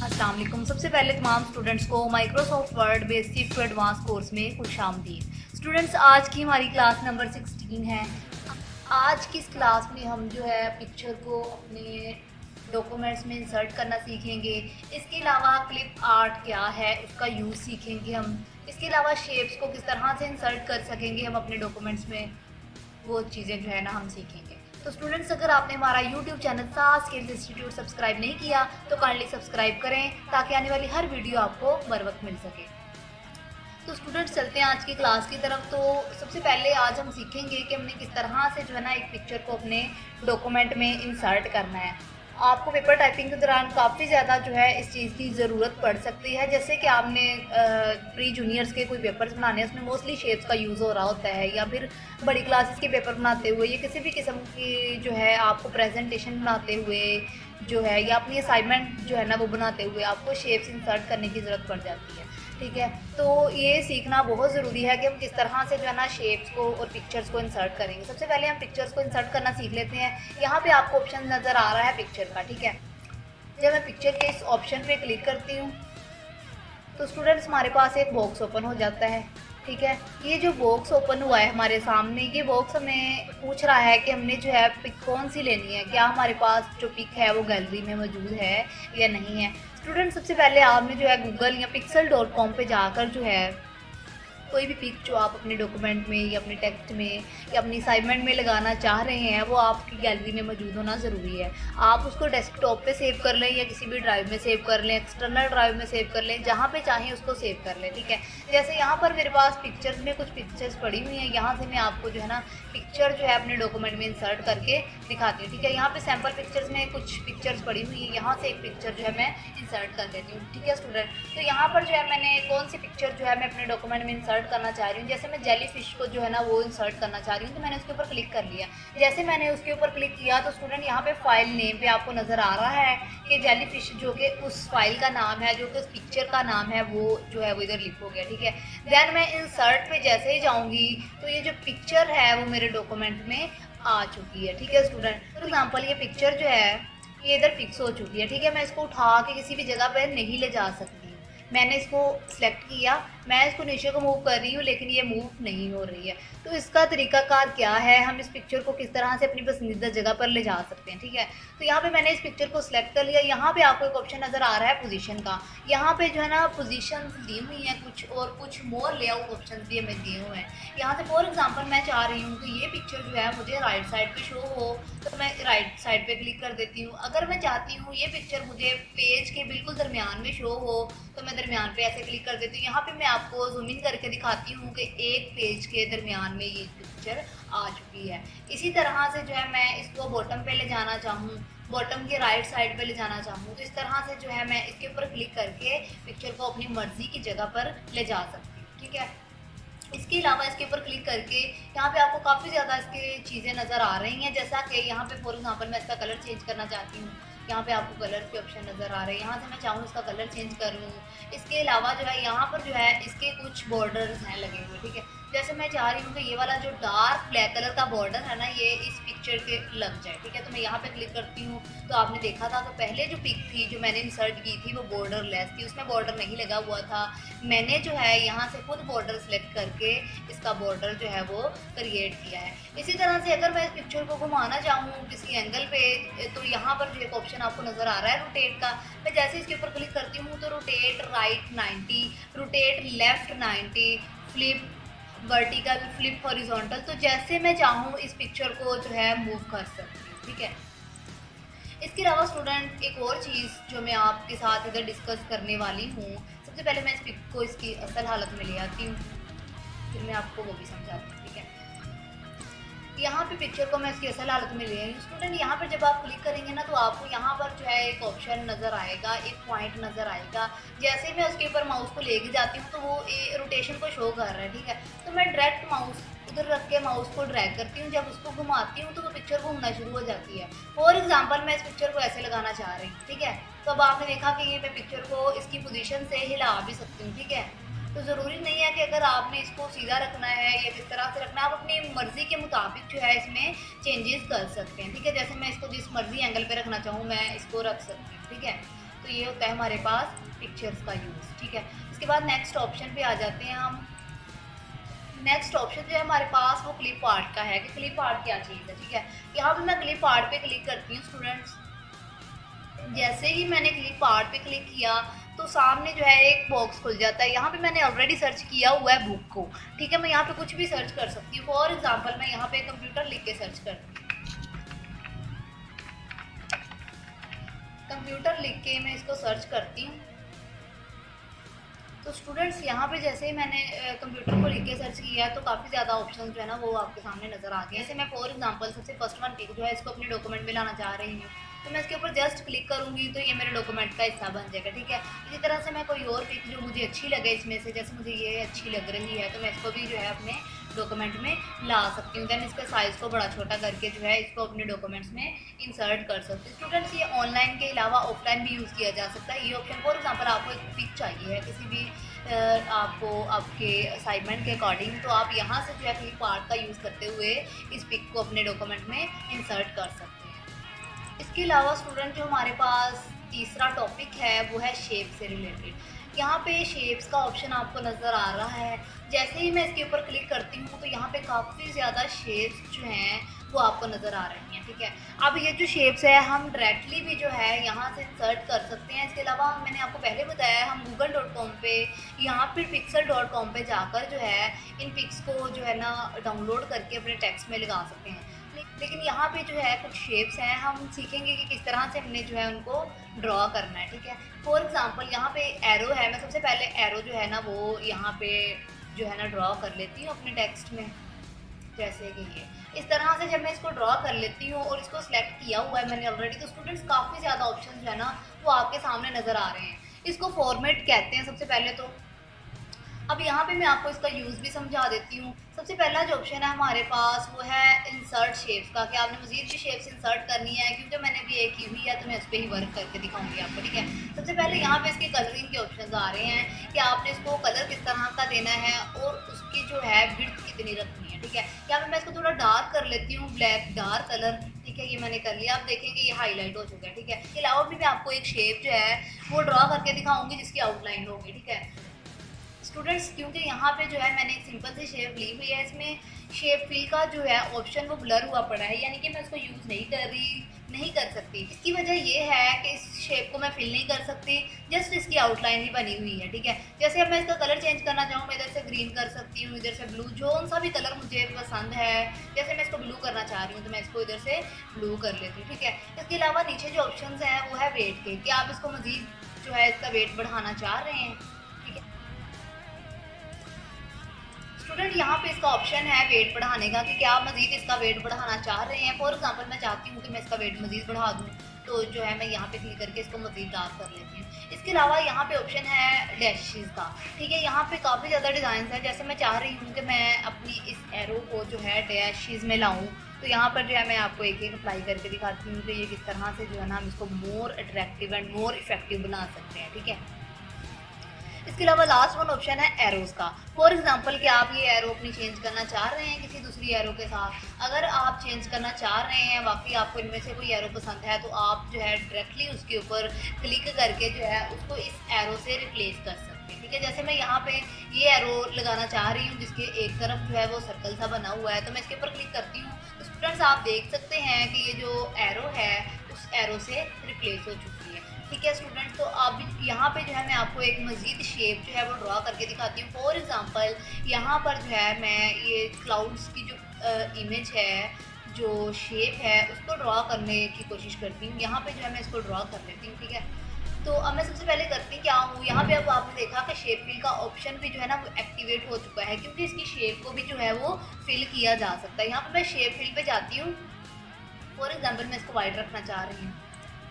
अस्सलाम वालेकुम। सबसे पहले तमाम स्टूडेंट्स को Microsoft Word basic to advance course में खुशामदीद। स्टूडेंट्स, आज की हमारी क्लास नंबर 16 है। आज की इस क्लास में हम जो है पिक्चर को अपने डॉक्यूमेंट्स में इंसर्ट करना सीखेंगे। इसके अलावा क्लिप आर्ट क्या है उसका यूज़ सीखेंगे हम। इसके अलावा शेप्स को किस तरह से इंसर्ट कर सकेंगे हम अपने डॉक्यूमेंट्स में, वो चीज़ें जो है ना हम सीखेंगे। तो स्टूडेंट्स, अगर आपने हमारा यूट्यूब चैनल सास स्किल्स इंस्टीट्यूट सब्सक्राइब नहीं किया तो काइंडली सब्सक्राइब करें ताकि आने वाली हर वीडियो आपको बर वक्त मिल सके। तो स्टूडेंट्स, चलते हैं आज की क्लास की तरफ। तो सबसे पहले आज हम सीखेंगे कि हमने किस तरह से जो है ना एक पिक्चर को अपने डॉक्यूमेंट में इंसर्ट करना है। आपको पेपर टाइपिंग के दौरान काफ़ी ज़्यादा जो है इस चीज़ की ज़रूरत पड़ सकती है। जैसे कि आपने प्री जूनियर्स के कोई पेपर्स बनाने हैं, उसमें मोस्टली शेप्स का यूज़ हो रहा होता है, या फिर बड़ी क्लासेस के पेपर बनाते हुए या किसी भी किस्म की जो है आपको प्रेजेंटेशन बनाते हुए जो है या अपनी असाइनमेंट जो है ना वो बनाते हुए आपको शेप्स इंसर्ट करने की ज़रूरत पड़ जाती है। ठीक है, तो ये सीखना बहुत ज़रूरी है कि हम किस तरह से जो है ना शेप्स को और पिक्चर्स को इंसर्ट करेंगे। सबसे पहले हम पिक्चर्स को इंसर्ट करना सीख लेते हैं। यहाँ पे आपको ऑप्शन नज़र आ रहा है पिक्चर का। ठीक है, जब मैं पिक्चर के इस ऑप्शन पे क्लिक करती हूँ तो स्टूडेंट्स हमारे पास एक बॉक्स ओपन हो जाता है। ठीक है, ये जो बॉक्स ओपन हुआ है हमारे सामने, ये बॉक्स हमें पूछ रहा है कि हमने जो है पिक कौन सी लेनी है, क्या हमारे पास जो पिक है वो गैलरी में मौजूद है या नहीं है। स्टूडेंट, सबसे पहले आपने जो है गूगल या pixel.com पे जाकर जो है कोई भी पिक जो आप अपने डॉक्यूमेंट में या अपने टेक्स्ट में या अपनी असाइनमेंट में लगाना चाह रहे हैं वो आपकी गैलरी में मौजूद होना ज़रूरी है। आप उसको डेस्कटॉप पे सेव कर लें या किसी भी ड्राइव में सेव कर लें, एक्सटर्नल ड्राइव में सेव कर लें, जहाँ पे चाहें उसको सेव कर लें। ठीक है, जैसे यहाँ पर मेरे पास पिक्चर्स में कुछ पिक्चर्स पड़ी हुई हैं, यहाँ से मैं आपको जो है ना पिक्चर जो है अपने डॉक्यूमेंट में इंसर्ट करके दिखाती हूँ। ठीक है, यहाँ पे सैम्पल पिक्चर्स में कुछ पिक्चर्स पड़ी हुई है, यहाँ से एक पिक्चर जो है मैं इंसर्ट कर लेती हूँ। ठीक है स्टूडेंट, तो यहाँ पर जो है मैंने कौन सी पिक्चर जो है मैं अपने डॉक्यूमेंट में इंसर्ट करना चाह रही हूँ। जैसे मैं जेली फिश को जो है ना वो इंसर्ट करना चाह रही हूँ, तो मैंने उसके ऊपर क्लिक कर लिया। जैसे मैंने उसके ऊपर क्लिक किया तो स्टूडेंट यहाँ पे फाइल नेम पे आपको नज़र आ रहा है कि जेली फिश जो कि उस फाइल का नाम है, जो कि उस पिक्चर का नाम है, वो जो है वो इधर लिख हो गया। ठीक है, देन मैं इंसर्ट पे जैसे ही जाऊँगी तो ये जो पिक्चर है वो मेरे डॉक्यूमेंट में आ चुकी है। ठीक है स्टूडेंट, फॉर एग्जाम्पल ये पिक्चर जो है ये इधर फिक्स हो चुकी है। ठीक है, मैं इसको उठा के किसी भी जगह पर नहीं ले जा सकती। मैंने इसको सिलेक्ट किया, मैं इसको नीचे को मूव कर रही हूँ लेकिन ये मूव नहीं हो रही है। तो इसका तरीकाकार क्या है, हम इस पिक्चर को किस तरह से अपनी पसंदीदा जगह पर ले जा सकते हैं। ठीक है, तो यहाँ पे मैंने इस पिक्चर को सिलेक्ट कर लिया। यहाँ पे आपको एक ऑप्शन नज़र आ रहा है पोजीशन का। यहाँ पे जो है ना पोजीशन दी हुई हैं कुछ, और कुछ मोर लेआउट ऑप्शन भी हमें दिए हुए हैं। यहाँ से फॉर एग्जाम्पल मैं चाह रही हूँ कि ये पिक्चर जो है मुझे राइट साइड पे शो हो, तो मैं राइट साइड पे क्लिक कर देती हूँ। अगर मैं चाहती हूँ ये पिक्चर मुझे पेज के बिल्कुल दरमियान में शो हो तो मैं दरमियान पे ऐसे क्लिक कर देती हूँ। यहाँ पे मैं आपको जूम इन करके दिखाती हूँ कि एक पेज के दरमियान में ये पिक्चर आ चुकी है। इसी तरह से जो है मैं इसको बॉटम पे ले जाना चाहूँ, बॉटम के राइट साइड पे ले जाना चाहूँ, तो इस तरह से जो है मैं इसके ऊपर क्लिक करके पिक्चर को अपनी मर्जी की जगह पर ले जा सकती हूँ। ठीक है, इसके अलावा इसके ऊपर क्लिक करके यहाँ पे आपको काफ़ी ज़्यादा इसकी चीज़ें नज़र आ रही हैं। जैसा कि यहाँ पे फॉर एग्जांपल मैं इसका कलर चेंज करना चाहती हूँ, यहाँ पे आपको कलर के ऑप्शन नज़र आ रहे हैं, यहाँ से मैं चाहूँ इसका कलर चेंज कर लूँ। इसके अलावा जो है यहाँ पर जो है इसके कुछ बॉर्डर्स हैं लगे हुए। ठीक है, जैसे मैं चाह रही हूँ कि ये वाला जो डार्क ब्लैक कलर का बॉर्डर है ना ये इस पिक्चर के लग जाए। ठीक है, तो मैं यहाँ पे क्लिक करती हूँ तो आपने देखा था तो पहले जो पिक थी जो मैंने इंसर्ट की थी वो बॉर्डर लेस थी, उसमें बॉर्डर नहीं लगा हुआ था। मैंने जो है यहाँ से खुद बॉर्डर सेलेक्ट करके इसका बॉर्डर जो है वो क्रिएट किया है। इसी तरह से अगर मैं इस पिक्चर को घुमाना चाहूँ किसी एंगल पे तो यहाँ पर जो एक ऑप्शन आपको नज़र आ रहा है रोटेट का, मैं जैसे इसके ऊपर क्लिक करती हूँ तो rotate right 90, rotate left 90, flip vertical, flip horizontal, तो जैसे मैं चाहूँ इस पिक्चर को जो है मूव कर सकती हूँ। ठीक है, इसके अलावा स्टूडेंट एक और चीज़ जो मैं आपके साथ इधर डिस्कस करने वाली हूँ, सबसे पहले मैं इस पिक को इसकी असल हालत में ले आती हूँ, फिर मैं आपको वो भी समझाती हूँ। ठीक है, यहाँ पे पिक्चर को मैं इसकी असल हालत में ले आई हूँ। स्टूडेंट, यहाँ पर जब आप क्लिक करेंगे ना तो आपको यहाँ पर जो है एक ऑप्शन नज़र आएगा, एक पॉइंट नज़र आएगा। जैसे मैं उसके ऊपर माउस को लेके जाती हूँ तो वो रोटेशन को शो कर रहा है। ठीक है, तो मैं डायरेक्ट माउस उधर रख के माउस को ड्रैग करती हूँ, जब उसको घुमाती हूँ तो वो पिक्चर घूमना शुरू हो जाती है। फॉर एग्जाम्पल मैं इस पिक्चर को ऐसे लगाना चाह रही हूँ। ठीक है, तो अब आपने देखा कि ये मैं पिक्चर को इसकी पोजीशन से हिला भी सकती हूँ। ठीक है, तो ज़रूरी नहीं है कि अगर आपने इसको सीधा रखना है या किस तरह से रखना है, आप अपनी मर्ज़ी के मुताबिक जो है इसमें चेंजेस कर सकते हैं। ठीक है, जैसे मैं इसको जिस मर्ज़ी एंगल पे रखना चाहूँ मैं इसको रख सकती हूँ। ठीक है, तो ये होता है हमारे पास पिक्चर्स का यूज़, ठीक है। इसके बाद नेक्स्ट ऑप्शन पे आ जाते हैं हम। नेक्स्ट ऑप्शन जो है हमारे पास वो क्लिप आर्ट का है कि क्लिप आर्ट क्या चीज़ है, ठीक है। यहाँ पे मैं क्लिप आर्ट पे क्लिक करती हूँ स्टूडेंट्स। जैसे ही मैंने क्लिप आर्ट पे क्लिक किया तो सामने जो है एक बॉक्स खुल जाता है। यहाँ पे मैंने ऑलरेडी सर्च किया हुआ है बुक को, ठीक है। मैं यहाँ पे कुछ भी सर्च कर सकती हूँ। फॉर एग्जांपल मैं यहाँ पे कंप्यूटर लिख के सर्च करती हूँ। कंप्यूटर लिख के मैं इसको सर्च करती हूँ। तो स्टूडेंट्स यहाँ पे जैसे ही मैंने कंप्यूटर को लिख के सर्च किया तो काफ़ी ज़्यादा ऑप्शन जो है ना वो आपके सामने नज़र आ गए। जैसे मैं फॉर एग्जांपल सबसे फर्स्ट वन पिक जो है इसको अपने डॉक्यूमेंट में लाना चाह रही हूँ, तो मैं इसके ऊपर जस्ट क्लिक करूँगी तो ये मेरे डॉक्यूमेंट का हिस्सा बन जाएगा, ठीक है। इसी तरह से मैं कोई और पिक जो मुझे अच्छी लगे इसमें से, जैसे मुझे ये अच्छी लग रही है तो मैं इसको भी जो है अपने डॉक्यूमेंट में ला सकती हूँ। देन इसका साइज़ को बड़ा छोटा करके जो है इसको अपने डॉक्यूमेंट्स में इंसर्ट कर सकती हूँ। स्टूडेंट्स ये ऑनलाइन के अलावा ऑफलाइन भी यूज़ किया जा सकता है ये ऑप्शन। फॉर एग्जांपल आपको एक पिक चाहिए है किसी भी आपको आपके असाइनमेंट के अकॉर्डिंग, तो आप यहाँ से जो है क्लिप आर्ट का यूज़ करते हुए इस पिक को अपने डॉक्यूमेंट में इंसर्ट कर सकते हैं। इसके अलावा स्टूडेंट जो हमारे पास तीसरा टॉपिक है वो है शेप से रिलेटेड। यहाँ पे शेप्स का ऑप्शन आपको नज़र आ रहा है। जैसे ही मैं इसके ऊपर क्लिक करती हूँ तो यहाँ पे काफ़ी ज़्यादा शेप्स जो हैं वो आपको नज़र आ रही हैं, ठीक है। अब ये जो शेप्स है हम डायरेक्टली भी जो है यहाँ से इंसर्ट कर सकते हैं। इसके अलावा मैंने आपको पहले बताया है हम google.com पे यहाँ पे pixel.com पे जाकर जो है इन पिक्स को जो है ना डाउनलोड करके अपने टेक्स्ट में लगा सकते हैं। लेकिन यहाँ पे जो है कुछ शेप्स हैं, हम सीखेंगे कि किस तरह से हमने जो है उनको ड्रॉ करना है, ठीक है। फॉर एग्जांपल यहाँ पे एरो है, मैं सबसे पहले एरो जो है ना वो यहाँ पे जो है ना ड्रॉ कर लेती हूँ अपने टेक्स्ट में। जैसे कि ये इस तरह से जब मैं इसको ड्रॉ कर लेती हूँ और इसको सिलेक्ट किया हुआ है मैंने ऑलरेडी, तो स्टूडेंट्स काफ़ी ज़्यादा ऑप्शन जो है ना वो आपके सामने नज़र आ रहे हैं। इसको फॉर्मेट कहते हैं सबसे पहले तो। अब यहाँ पे मैं आपको इसका यूज़ भी समझा देती हूँ। सबसे पहला जो ऑप्शन है हमारे पास वो है इंसर्ट शेप्स का, कि आपने मज़ीद भी शेप्स इंसर्ट करनी है, क्योंकि मैंने भी एक की हुई है तो मैं उस पर ही वर्क करके दिखाऊंगी आपको, ठीक है। सबसे पहले यहाँ पे इसके कलरिंग के ऑप्शन आ रहे हैं कि आपने इसको कलर किस तरह का देना है और उसकी जो है विड्थ कितनी रखनी है, ठीक है। यहाँ पे मैं इसको थोड़ा डार्क कर लेती हूँ, ब्लैक डार्क कलर, ठीक है। ये मैंने कर लिया। आप देखेंगे ये हाईलाइट हो चुका है, ठीक है। इसके अलावा भी मैं आपको एक शेप जो है वो ड्रॉ करके दिखाऊंगी जिसकी आउटलाइन होगी, ठीक है स्टूडेंट्स। क्योंकि यहाँ पे जो है मैंने एक सिंपल सी शेप ली हुई है, इसमें शेप फिल का जो है ऑप्शन वो ब्लर हुआ पड़ा है, यानी कि मैं इसको यूज़ नहीं कर सकती। इसकी वजह ये है कि इस शेप को मैं फिल नहीं कर सकती, जस्ट इसकी आउटलाइन ही बनी हुई है, ठीक है। जैसे अब मैं इसका कलर चेंज करना चाहूँ, मैं इधर से ग्रीन कर सकती हूँ, इधर से ब्लू, जो सा भी कलर मुझे पसंद है। जैसे मैं इसको ब्लू करना चाह रही हूँ तो मैं इसको इधर से ब्लू कर लेती हूँ, ठीक है। इसके अलावा नीचे जो ऑप्शन हैं वो है वेट के, कि आप इसको मज़ीद जो है इसका वेट बढ़ाना चाह रहे हैं, ठीक है स्टूडेंट। यहाँ पे इसका ऑप्शन है वेट बढ़ाने का, कि क्या आप मज़ीद इसका वेट बढ़ाना चाह रहे हैं। फॉर एग्जांपल मैं चाहती हूँ कि मैं इसका वेट मज़ीद बढ़ा दूँ, तो जो है मैं यहाँ पे क्लिक करके इसको मज़ीद डार्क कर लेती हूँ। इसके अलावा यहाँ पे ऑप्शन है डैशेस का, ठीक है। यहाँ पे काफ़ी ज़्यादा डिज़ाइन है। जैसे मैं चाह रही हूँ कि मैं अपनी इस एरो को जो है डैशेस में लाऊँ, तो यहाँ पर जो है मैं आपको एक एक अप्लाई करके दिखाती हूँ कि ये किस तरह से जो है ना हम इसको more attractive and more effective बना सकते हैं, ठीक है। इसके अलावा लास्ट वन ऑप्शन है एरोज़ का। फॉर एग्जांपल कि आप ये एरो अपनी चेंज करना चाह रहे हैं किसी दूसरी एरो के साथ, अगर आप चेंज करना चाह रहे हैं, वाकई आपको इनमें से कोई एरो पसंद है, तो आप जो है डायरेक्टली उसके ऊपर क्लिक करके जो है उसको इस एरो से रिप्लेस कर सकते हैं, ठीक है। जैसे मैं यहाँ पे ये एरो लगाना चाह रही हूँ जिसके एक तरफ जो है वो सर्कल सा बना हुआ है, तो मैं इसके ऊपर क्लिक करती हूँ तो स्टूडेंट्स आप देख सकते हैं कि ये जो एरो है उस एरो से रिप्लेस हो चुकी है, ठीक है स्टूडेंट्स। तो अब यहाँ पे जो है मैं आपको एक मज़ीद शेप जो है वो ड्रॉ करके दिखाती हूँ। फॉर एग्जांपल यहाँ पर जो है मैं ये क्लाउड्स की जो इमेज है, जो शेप है, उसको ड्रॉ करने की कोशिश करती हूँ। यहाँ पे जो है मैं इसको ड्रॉ कर लेती हूँ, ठीक है। तो अब मैं सबसे पहले करती क्या हूँ, यहाँ पे अब आपने देखा कि शेप फिल का ऑप्शन भी जो है ना वो एक्टिवेट हो चुका है, क्योंकि इसकी शेप को भी जो है वो फिल किया जा सकता है। यहाँ पे मैं शेप फिल पे जाती हूँ। फॉर एग्जांपल मैं इसको वाइट रखना चाह रही हूँ,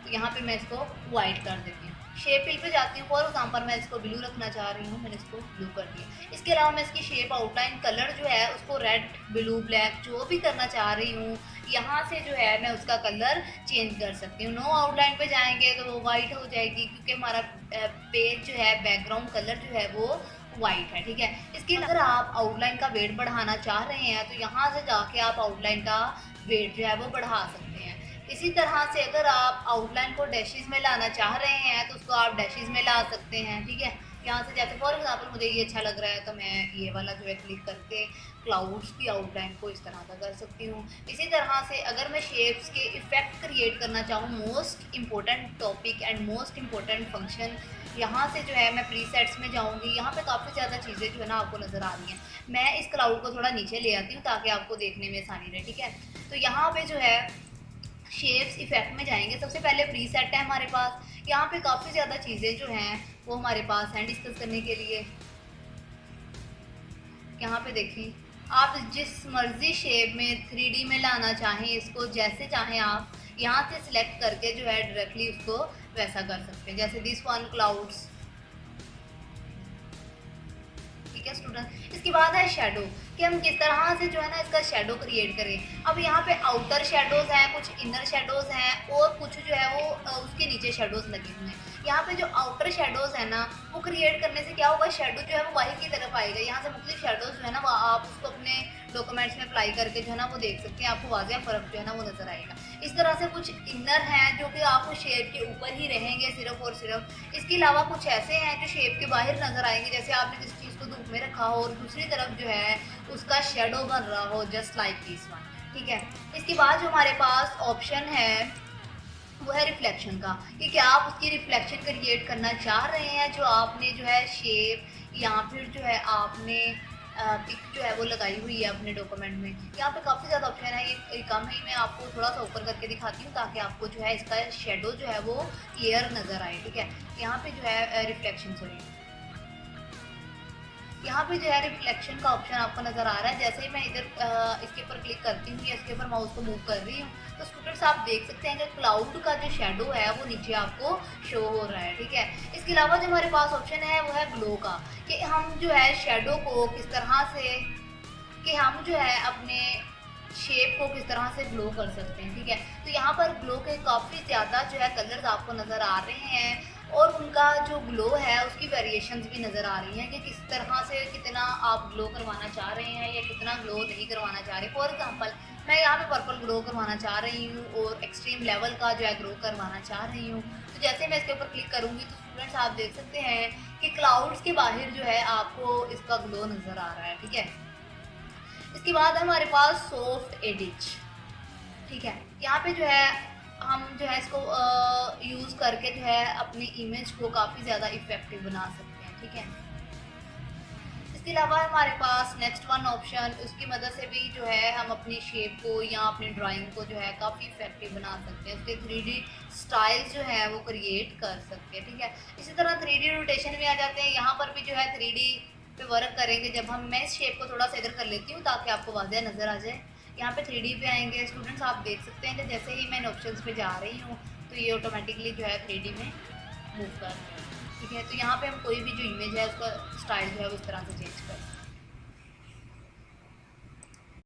तो यहाँ पे मैं इसको वाइट कर देती हूँ। शेप फिल पे जाती हूँ, फॉर एग्जांपल मैं इसको ब्लू रखना चाह रही हूँ, मैंने इसको ब्लू कर दिया। इसके अलावा मैं इसकी शेप आउटलाइन कलर जो है उसको रेड, ब्लू, ब्लैक जो भी करना चाह रही हूँ, यहाँ से जो है मैं उसका कलर चेंज कर सकती हूँ। नो आउटलाइन पे जाएंगे तो वो वाइट हो जाएगी, क्योंकि हमारा पेज जो है बैकग्राउंड कलर जो है वो वाइट है, ठीक है। इसके अगर आप आउटलाइन का वेट बढ़ाना चाह रहे हैं तो यहाँ से जाके आप आउटलाइन का वेट जो है वो बढ़ा सकते हैं। इसी तरह से अगर आप आउटलाइन को डैशेज में लाना चाह रहे हैं तो उसको आप डैशेज में ला सकते हैं, ठीक है। यहाँ से जैसे फॉर एग्जांपल मुझे ये अच्छा लग रहा है तो मैं ये वाला जो है क्लिक करके क्लाउड्स की आउटलाइन को इस तरह का कर सकती हूँ। इसी तरह से अगर मैं शेप्स के इफ़ेक्ट क्रिएट करना चाहूँ, most important topic and most important function, यहाँ से जो है मैं प्रीसेट्स में जाऊँगी। यहाँ पे काफ़ी ज़्यादा चीज़ें जो है ना आपको नज़र आ रही हैं। मैं इस क्लाउड को थोड़ा नीचे ले आती हूँ ताकि आपको देखने में आसानी रहे, ठीक है। तो यहाँ पे जो है शेप्स इफेक्ट में जाएंगे, सबसे पहले प्रीसेट है हमारे पास। यहाँ पे काफ़ी ज़्यादा चीज़ें जो हैं वो हमारे पास हैं डिस्कस करने के लिए। यहाँ पे देखिए, आप जिस मर्जी शेप में 3D में लाना चाहें, इसको जैसे चाहें आप यहाँ से सिलेक्ट करके जो है डायरेक्टली उसको वैसा कर सकते हैं, जैसे दिस वन क्लाउड्स, ठीक है स्टूडेंट। इसके बाद है शेडो, कि हम किस तरह से जो है ना इसका शेडो क्रिएट करें। अब यहाँ पे आउटर शेडोज हैं, कुछ इनर शेडोज हैं और कुछ जो है वो उसके नीचे शेडोज लगे हुए हैं। यहाँ पे जो आउटर शेडोज है ना वो क्रिएट करने से क्या होगा, शेडो जो है वो बाहर की तरफ आएगा। यहाँ से मुख्तलिफ शेडोज जो है ना वो आप उसको अपने डॉक्यूमेंट्स में अप्लाई करके जो है ना वो देख सकते हैं, आपको वाज़ेह फ़र्क जो है ना वो नज़र आएगा। इस तरह से कुछ इनर हैं जो कि आपको शेप के ऊपर ही रहेंगे सिर्फ और सिर्फ। इसके अलावा कुछ ऐसे हैं जो शेप के बाहर नज़र आएंगे, जैसे आपने जिस चीज़ को धूप में रखा हो और दूसरी तरफ जो है उसका शेडो बन रहा हो, जस्ट लाइक दिस वन, ठीक है। इसके बाद जो हमारे पास ऑप्शन है वो है रिफ्लेक्शन का, कि क्या आप उसकी रिफ्लेक्शन क्रिएट करना चाह रहे हैं, जो आपने जो है शेप या फिर जो है आपने पिक जो है वो लगाई हुई है अपने डॉक्यूमेंट में। यहाँ पे काफ़ी ज़्यादा ऑप्शन है, ये कम है, मैं आपको थोड़ा सा ऊपर करके दिखाती हूँ ताकि आपको जो है इसका शेडो जो है वो क्लियर नज़र आए, ठीक है। यहाँ पे जो है रिफ्लेक्शन, सॉरी, यहाँ पे जो है रिफ्लेक्शन का ऑप्शन आपको नज़र आ रहा है। जैसे ही मैं इधर इसके ऊपर क्लिक करती हूँ या इसके ऊपर माउस को मूव कर रही हूँ तो स्टूडेंट्स आप देख सकते हैं कि क्लाउड का जो शेडो है वो नीचे आपको शो हो रहा है, ठीक है। इसके अलावा जो हमारे पास ऑप्शन है वो है ग्लो का, कि हम जो है शेडो को किस तरह से, कि हम जो है अपने शेप को किस तरह से ग्लो कर सकते हैं, ठीक है। तो यहाँ पर ग्लो के काफ़ी ज़्यादा जो है कलर्स आपको नज़र आ रहे हैं और उनका जो ग्लो है उसकी वेरिएशंस भी नज़र आ रही हैं कि किस तरह से कितना आप ग्लो करवाना चाह रहे हैं या कितना ग्लो नहीं करवाना चाह रहे। फॉर एग्जांपल मैं यहाँ पे पर्पल ग्लो करवाना चाह रही हूँ और एक्सट्रीम लेवल का जो है ग्लो करवाना चाह रही हूँ। तो जैसे मैं इसके ऊपर क्लिक करूँगी तो स्टूडेंट्स आप देख सकते हैं कि क्लाउड्स के बाहर जो है आपको इसका ग्लो नज़र आ रहा है, ठीक है। इसके बाद हमारे पास सॉफ्ट एडिज, ठीक है। यहाँ पे जो है हम जो है इसको यूज़ करके जो है अपनी इमेज को काफ़ी ज़्यादा इफ़ेक्टिव बना सकते हैं, ठीक है। इसके अलावा हमारे पास नेक्स्ट वन ऑप्शन, उसकी मदद से भी जो है हम अपनी शेप को या अपनी ड्राइंग को जो है काफ़ी इफेक्टिव बना सकते हैं, उसके 3D स्टाइल्स जो है वो क्रिएट कर सकते हैं, ठीक है। इसी तरह 3D रोटेशन में आ जाते हैं। यहाँ पर भी जो है 3D पे वर्क करेंगे। जब हम, मैं इस शेप को थोड़ा सा इधर कर लेती हूँ ताकि आपको वाज़ेह नज़र आ जाए। यहाँ पे 3D पे आएंगे स्टूडेंट्स, आप देख सकते हैं कि जैसे ही मैं इन ऑप्शंस पे जा रही हूँ तो ये ऑटोमेटिकली जो है 3D में मूव कर रहे हैं, ठीक है। तो यहाँ पे हम कोई भी जो इमेज है उसका स्टाइल जो है वो इस तरह से चेंज कर सकते हैं।